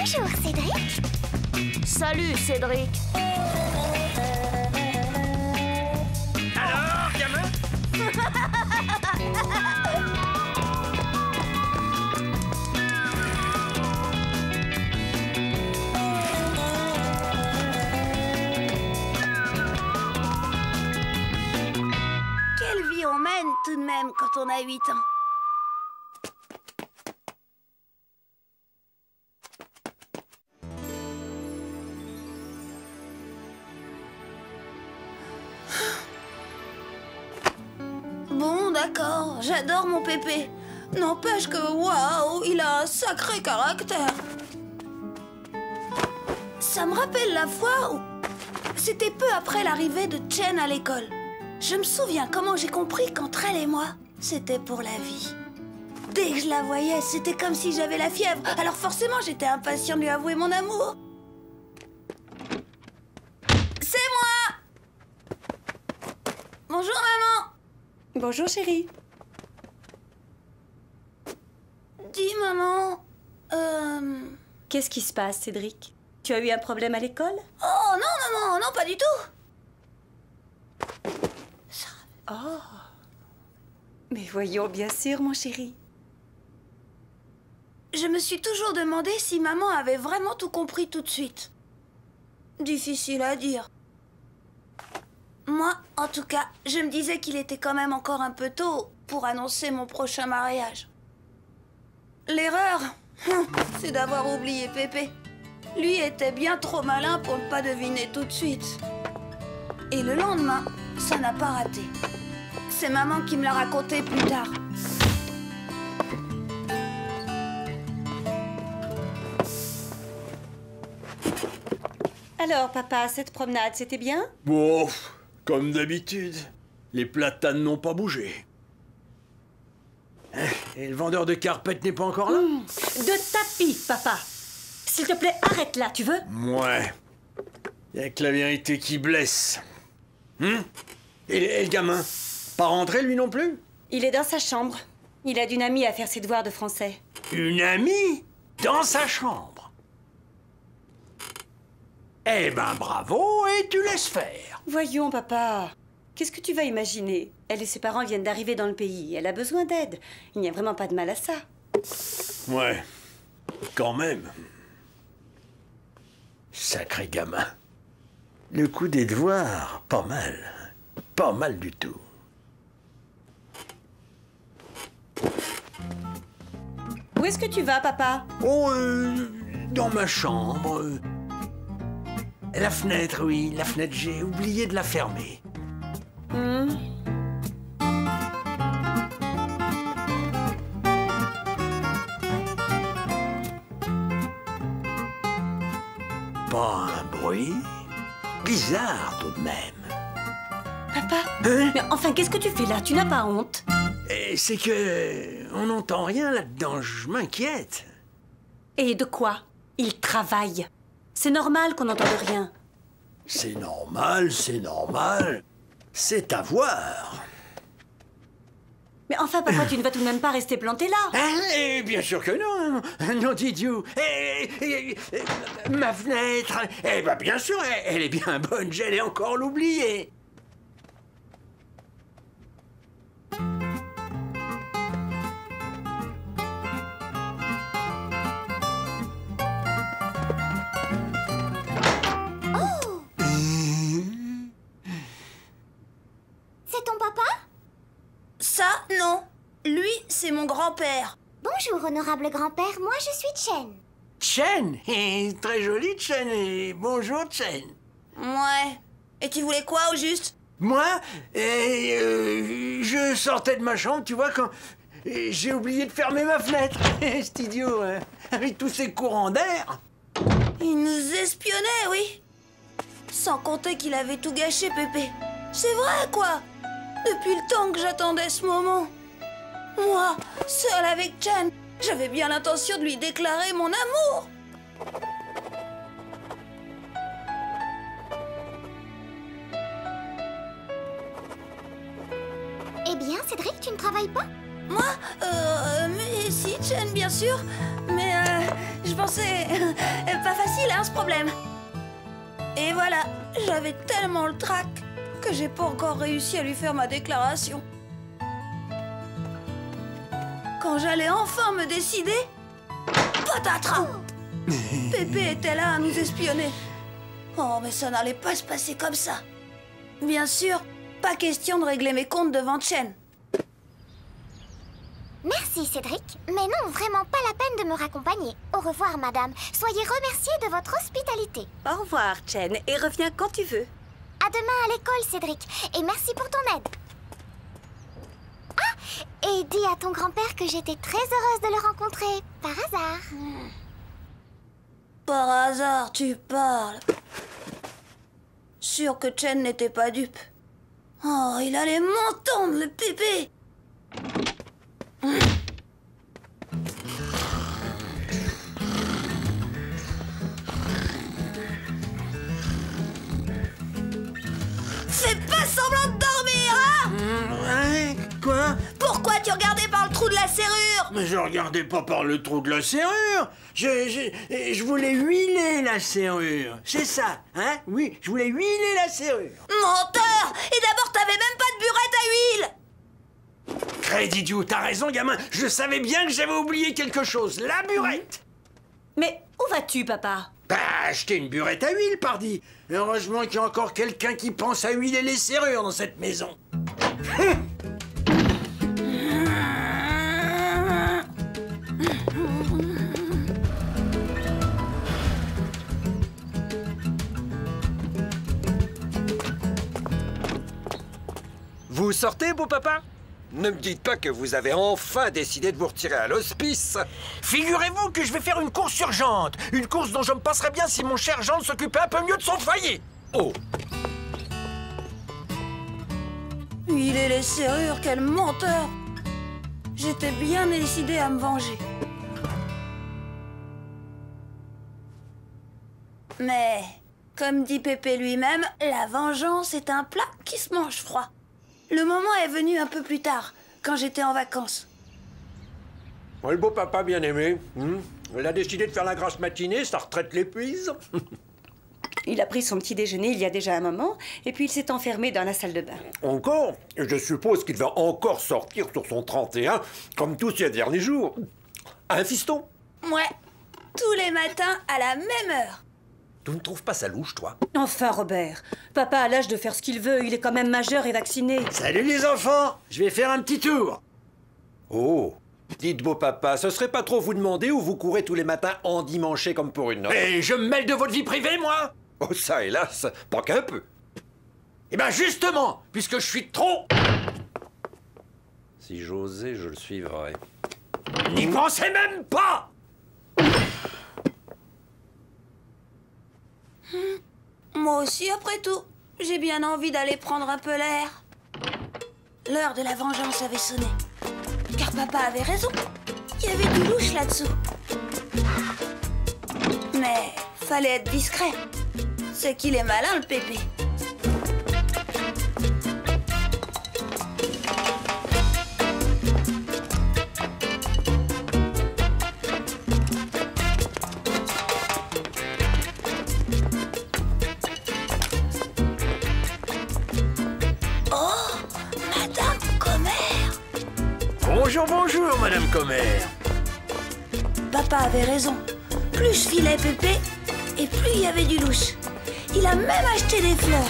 Bonjour, Cédric. Salut, Cédric. Alors, gamin? Quelle vie on mène tout de même quand on a 8 ans. Bon, d'accord, j'adore mon pépé. N'empêche que, waouh, il a un sacré caractère. Ça me rappelle la fois où... C'était peu après l'arrivée de Chen à l'école. Je me souviens comment j'ai compris qu'entre elle et moi, c'était pour la vie. Dès que je la voyais, c'était comme si j'avais la fièvre. Alors forcément, j'étais impatient de lui avouer mon amour. C'est moi! Bonjour, maman! Bonjour chérie. Dis, maman... Qu'est-ce qui se passe, Cédric? Tu as eu un problème à l'école? Oh, non, pas du tout! Oh. Mais voyons, bien sûr, mon chéri. Je me suis toujours demandé si maman avait vraiment tout compris tout de suite. Difficile à dire. Moi, en tout cas, je me disais qu'il était quand même encore un peu tôt pour annoncer mon prochain mariage. L'erreur, c'est d'avoir oublié Pépé. Lui était bien trop malin pour ne pas deviner tout de suite. Et le lendemain, ça n'a pas raté. C'est maman qui me l'a raconté plus tard. Alors, papa, cette promenade, c'était bien? Bon, comme d'habitude, les platanes n'ont pas bougé. Et le vendeur de carpettes n'est pas encore là? De tapis, papa. S'il te plaît, arrête là, tu veux? Ouais. Y'a que la vérité qui blesse. Et le gamin? Pas rentré, lui non plus? Il est dans sa chambre. Il aide une amie à faire ses devoirs de français. Une amie? Dans sa chambre? Eh ben, bravo, et tu laisses faire. Voyons, papa. Qu'est-ce que tu vas imaginer? Elle et ses parents viennent d'arriver dans le pays. Elle a besoin d'aide. Il n'y a vraiment pas de mal à ça. Ouais, quand même. Sacré gamin. Le coup des devoirs, pas mal. Pas mal du tout. Où est-ce que tu vas, papa? Oh, dans ma chambre. La fenêtre, oui, la fenêtre, j'ai oublié de la fermer. Pas un bruit. Bizarre, tout de même. Papa? Hein? Mais enfin, qu'est-ce que tu fais là? Tu n'as pas honte? Et c'est que... on n'entend rien là-dedans, je m'inquiète. Et de quoi? Il travaille. C'est normal qu'on n'entende rien. C'est normal, c'est normal. C'est à voir. Mais enfin, papa, tu ne vas tout de même pas rester planté là. Eh, bien sûr que non. Non, Didiou. Ma fenêtre. Eh ben, bien sûr, elle est bien bonne. J'allais encore l'oublier. C'est ton papa? Ça, non. Lui, c'est mon grand-père. Bonjour, honorable grand-père. Moi, je suis Chen. Chen. Très joli, Chen. Et bonjour, Chen. Ouais. Et tu voulais quoi, au juste? Moi, je sortais de ma chambre, tu vois, quand j'ai oublié de fermer ma fenêtre. C'est idiot, hein, avec tous ces courants d'air. Il nous espionnait, oui. Sans compter qu'il avait tout gâché, Pépé. C'est vrai, quoi. Depuis le temps que j'attendais ce moment. Moi, seule avec Chen, j'avais bien l'intention de lui déclarer mon amour. Eh bien, Cédric, tu ne travailles pas? Moi, mais si, Chen, bien sûr. Mais je pensais ce problème. Et voilà, j'avais tellement le trac que j'ai pas encore réussi à lui faire ma déclaration. Quand j'allais enfin me décider, patatras! Pépé était là à nous espionner. Oh, mais ça n'allait pas se passer comme ça. Bien sûr, pas question de régler mes comptes devant Chen. Merci, Cédric. Mais non, vraiment pas la peine de me raccompagner. Au revoir, madame. Soyez remerciée de votre hospitalité. Au revoir, Chen, et reviens quand tu veux. À demain à l'école, Cédric. Et merci pour ton aide. Ah, et dis à ton grand-père que j'étais très heureuse de le rencontrer, par hasard. Par hasard, tu parles. Sûr que Chen n'était pas dupe. Oh, il allait m'entendre, le pépé. Fais pas semblant de dormir, hein? Quoi? Pourquoi tu regardais par le trou de la serrure? Mais je regardais pas par le trou de la serrure. Je voulais huiler la serrure. C'est ça, hein? Oui, je voulais huiler la serrure. Menteur! Et d'abord, t'avais même pas de burette à huile! Crête idiot, t'as raison, gamin. Je savais bien que j'avais oublié quelque chose. La burette. Mais où vas-tu, papa? Bah, acheter une burette à huile, pardi. Heureusement qu'il y a encore quelqu'un qui pense à huiler les serrures dans cette maison. Vous sortez, beau papa? Ne me dites pas que vous avez enfin décidé de vous retirer à l'hospice. Figurez-vous que je vais faire une course urgente. Une course dont je me passerais bien si mon cher Jean s'occupait un peu mieux de son foyer. Oh, Huiler les serrures, quel menteur! J'étais bien décidée à me venger. Mais, comme dit Pépé lui-même, la vengeance est un plat qui se mange froid. Le moment est venu un peu plus tard, quand j'étais en vacances. le beau papa bien-aimé. Elle a décidé de faire la grasse matinée, sa retraite l'épuise. Il a pris son petit déjeuner il y a déjà un moment, et puis il s'est enfermé dans la salle de bain. Encore? Je suppose qu'il va encore sortir sur son 31, comme tous ces derniers jours. Un fiston? Ouais, tous les matins à la même heure. Tu ne trouves pas ça louche, toi? Enfin, Robert, papa a l'âge de faire ce qu'il veut, il est quand même majeur et vacciné. Salut les enfants, je vais faire un petit tour. Oh, dites beau papa, ce serait pas trop vous demander où vous courez tous les matins endimanchés comme pour une noce? Et je me mêle de votre vie privée, moi? Oh ça, hélas, pas qu'un peu. Eh ben justement, puisque je suis trop... Si j'osais, je le suivrais. N'y pensez même pas! Moi aussi, après tout, j'ai bien envie d'aller prendre un peu l'air. L'heure de la vengeance avait sonné. Car papa avait raison. Il y avait du louche là-dessous. Mais fallait être discret. C'est qu'il est malin, le pépé. Bonjour, bonjour, Madame Commère. Papa avait raison. Plus je filais Pépé, et plus il y avait du louche. Il a même acheté des fleurs.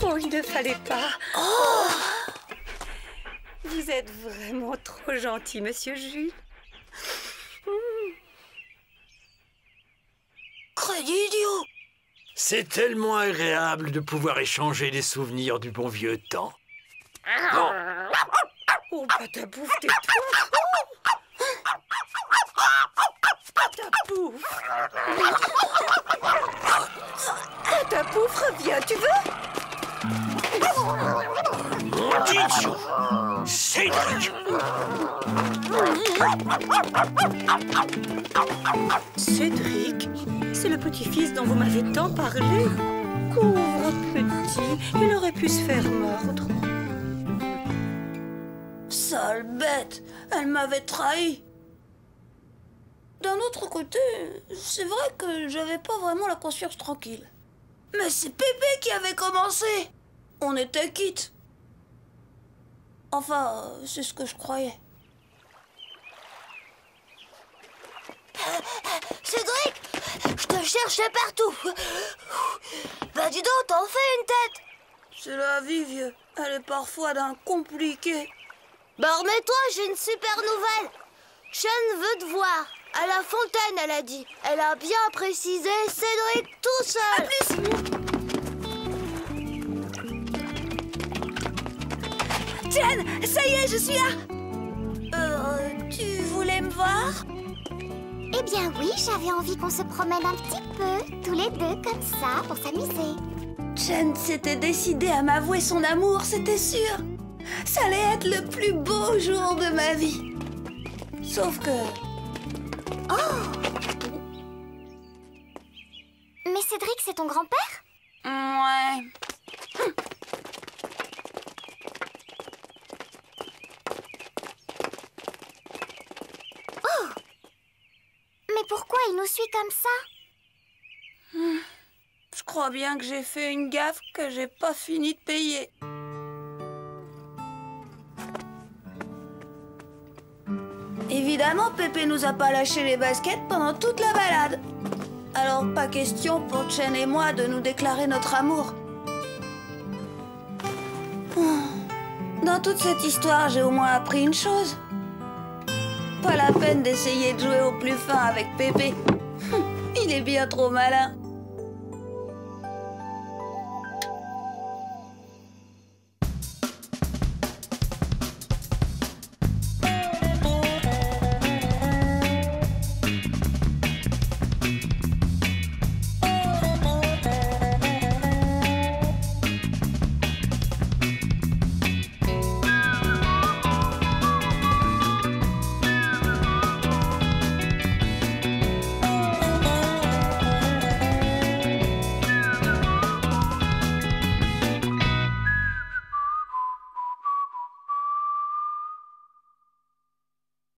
Oh, il ne fallait pas. Oh! Vous êtes vraiment trop gentil, monsieur Jules. Crédit idiot! C'est tellement agréable de pouvoir échanger des souvenirs du bon vieux temps. Oh, Patapouf, tais-toi. Patapouf. Patapouf, reviens, tu veux? Maudit Cédric! Cédric? c'est le petit-fils dont vous m'avez tant parlé. Pauvre petit, il aurait pu se faire mordre. Sale bête, elle m'avait trahi. D'un autre côté, c'est vrai que j'avais pas vraiment la conscience tranquille. Mais c'est Pépé qui avait commencé. On était quittes. Enfin, c'est ce que je croyais. Cédric, je te cherchais partout. Bah dis donc, t'en fais une tête. C'est la vie, vieux. Elle est parfois d'un compliqué. Bah remets-toi, j'ai une super nouvelle. Chen veut te voir. À la fontaine, elle a dit. Elle a bien précisé Cédric tout seul. À plus. Chen, ça y est, je suis là. Tu voulais me voir? Eh bien oui, j'avais envie qu'on se promène un petit peu, tous les deux, comme ça, pour s'amuser. Chen s'était décidé à m'avouer son amour, c'était sûr. Ça allait être le plus beau jour de ma vie. Sauf que... Mais Cédric, c'est ton grand-père? Ouais. Mais pourquoi il nous suit comme ça? Je crois bien que j'ai fait une gaffe que j'ai pas fini de payer. Évidemment, Pépé nous a pas lâché les baskets pendant toute la balade. Alors, pas question pour Chen et moi de nous déclarer notre amour. Dans toute cette histoire, j'ai au moins appris une chose. Pas la peine d'essayer de jouer au plus fin avec Pépé. Il est bien trop malin.